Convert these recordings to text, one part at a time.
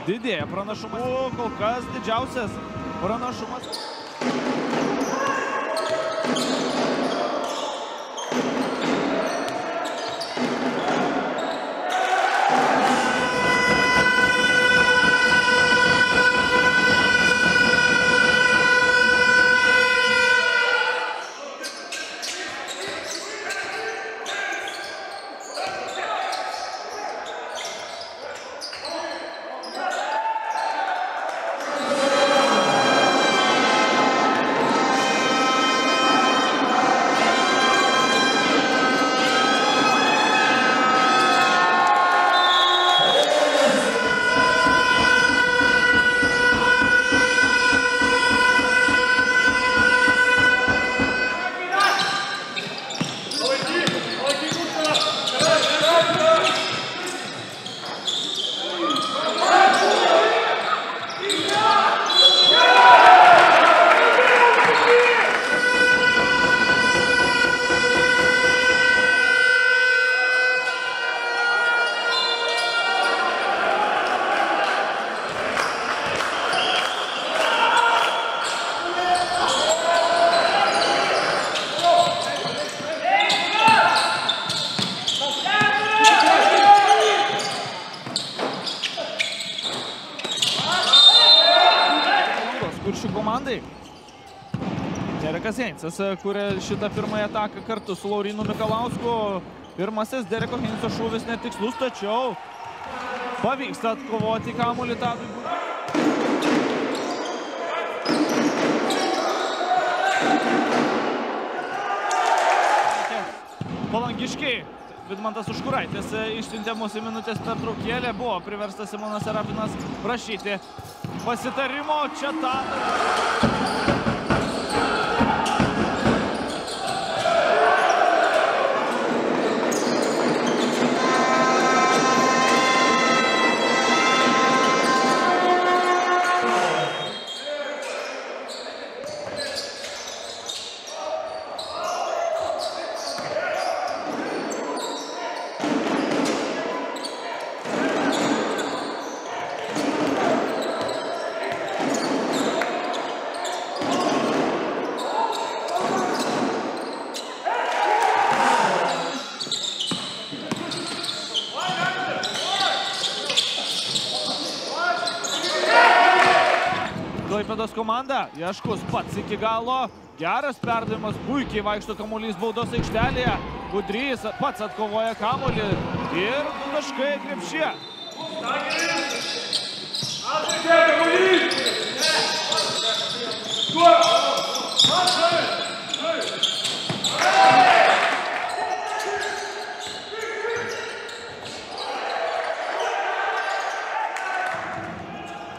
Didėja pranašumas. Kol kas didžiausias pranašumas. Kuršių komandai. Derekas Heinsas kuria šitą pirmąją ataką kartu su Laurynu Mikalausku. Pirmasis Dereko Heinso šūvis netikslus, tačiau pavyksta atkovoti kamuolį Tadui Budriui. Palangiškiai. Vidmantas Užkuraitis išsiuntė mūsų minutės pertraukėlę. Buvo priverstas Simonas Serapinas prašyti pasitarimo. Čia Klaipėdos komanda. Jaškus pats iki galo. Geras perdavimas, puikiai vaikšto kamuolys baudos aikštelėje. Budrys pats atkovoja kamuolį ir taškai krepšyje.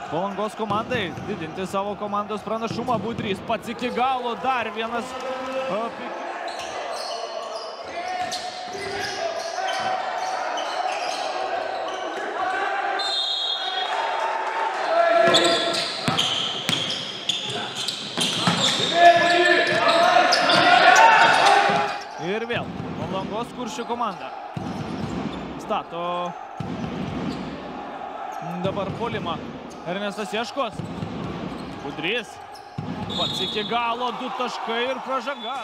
Palangos komandai didinti savo komandos pranašumą. Budrys pats iki galo. Dar vienas. Ir vėl Palangos Kuršių komanda stato dabar puolimą. Ernestas Jaškus. Budrys pats iki galo, 2 taškai ir pražanga.